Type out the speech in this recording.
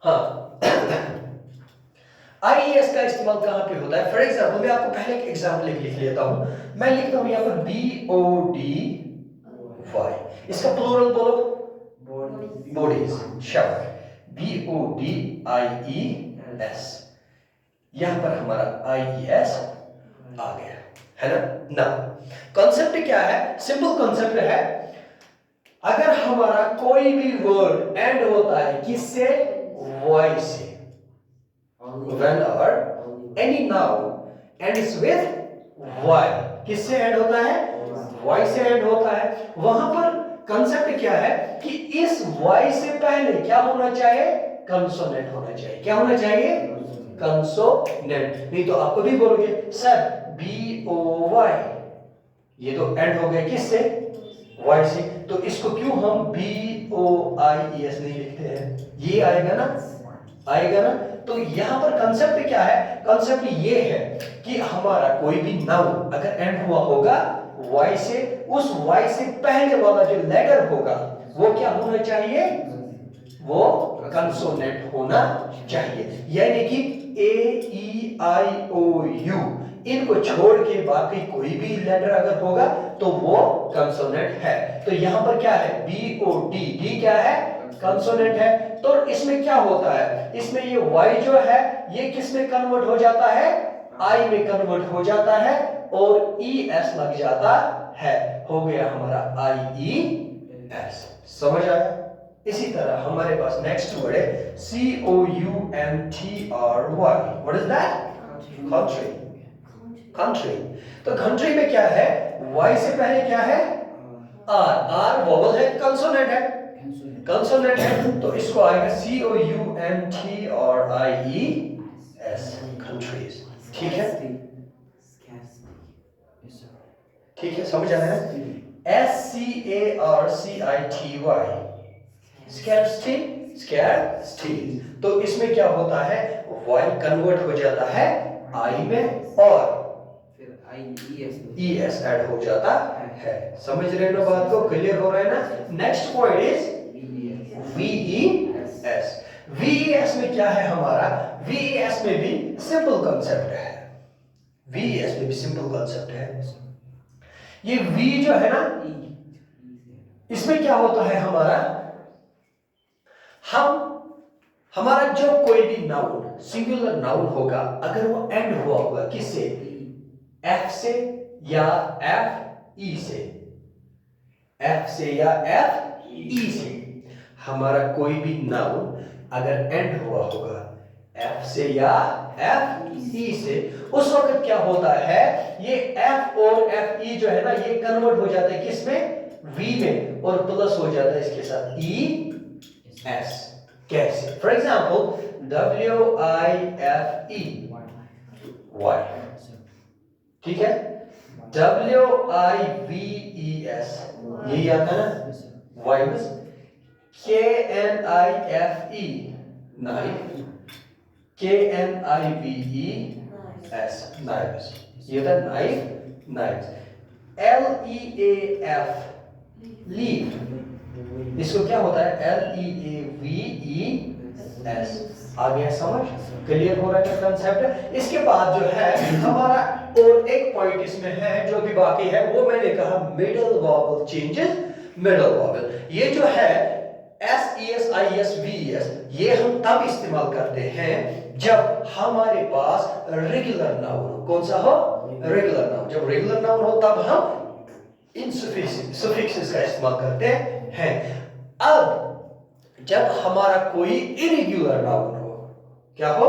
हाँ IES का इस्तेमाल कहाँ पे होता है? फॉर एग्जाम्पल मैं आपको पहले एक एग्जाम्पल लिख लेता हूँ। मैं लिखता हूँ यहाँ पर BODY, इसका प्लूरल बोलो। बॉडीज, शाबाश। BODIES, यहाँ पर हमारा IES आ गया है ना। ना कॉन्सेप्ट क्या है? सिंपल कॉन्सेप्ट है। अगर हमारा कोई भी वर्ड एंड होता है किससे? वाई से। Whenever any noun ends with y, किससे एंड होता है? y से एंड होता है। वहां पर कंसेप्ट क्या है कि इस y से पहले क्या होना चाहिए? कंसोनेंट होना चाहिए। क्या होना चाहिए? कंसोनेंट। नहीं तो आपको भी बोलोगे सर BOY, ये तो एंड हो गया किससे? y से। तो इसको क्यों हम BOIES नहीं लिखते हैं? ये आएगा ना, आएगा ना। तो यहां पर कंसेप्ट क्या है? कंसेप्ट ये है कि हमारा कोई भी नाउन अगर एंड हुआ होगा y से, उस y से पहले वाला जो लेटर होगा वो क्या होना चाहिए? वो कंसोनेंट होना चाहिए। यानी कि AEIOU इनको छोड़ के बाकी कोई भी लेटर अगर होगा तो वो कंसोनेंट है। तो यहां पर क्या है? BOD, डी क्या है? कंसोनेंट है। तो इसमें क्या होता है? इसमें ये y जो है ये किस में कन्वर्ट हो जाता है? I में कन्वर्ट हो जाता है और ES लग जाता है। हो गया हमारा IES। समझ आया? इसी तरह हमारे पास नेक्स्ट वर्ड है COUNTRY। What is that? Country. Country. तो कंट्री में क्या है? y से पहले क्या है? R, R वोवल है, कंसोनेंट है। कंसोनेंट है तो इसको आएगा COUNTRIES, कंट्रीज। ठीक है, ठीक है, समझ आ रहा है? SCARCITY, scarcity, scarcity. तो इसमें क्या होता है? y कन्वर्ट हो जाता है I में और फिर ES ऐड हो जाता है। समझ रहे हो बात को? क्लियर हो रहा है ना? Next point is VES। VES में क्या है हमारा? VES में भी सिंपल कॉन्सेप्ट है। VES में भी सिंपल कॉन्सेप्ट है। ये V जो है ना, इसमें क्या होता है हमारा? हमारा जो कोई भी नाउन, सिंगुलर नाउन होगा, अगर वो एंड हुआ होगा किससे? F से या FE से, F से या FE से। हमारा कोई भी नाउन अगर एंड हुआ होगा F से या FE से, उस वक्त क्या होता है? ये F और FE जो है ना ये कन्वर्ट हो जाता है किसमें? V में, और प्लस हो जाता है इसके साथ ES। कैसे? फॉर एग्जाम्पल WIFE, Y, ठीक है। WIVES, यही आता है ना, wives. KNIFE, knife. KNIVES, knives. ये था नाइफ, नाइव्स। LEAF, leaf. इसको क्या होता है? LEAVES। आ गया समझ? क्लियर हो रहा है कंसेप्ट? इसके बाद जो है हमारा और एक पॉइंट इसमें है जो भी बाकी है, वो मैंने कहा middle vowel changes. Middle vowel ये जो है SES IES VES, ये हम तब इस्तेमाल करते हैं जब हमारे पास रेगुलर नाउन हो। कौन सा हो? Regular noun. जब रेगुलर नाउन हो तब हम इन सुफिक्सेस का इस्तेमाल करते हैं। अब जब हमारा कोई इरेगुलर नाउन हो, क्या हो?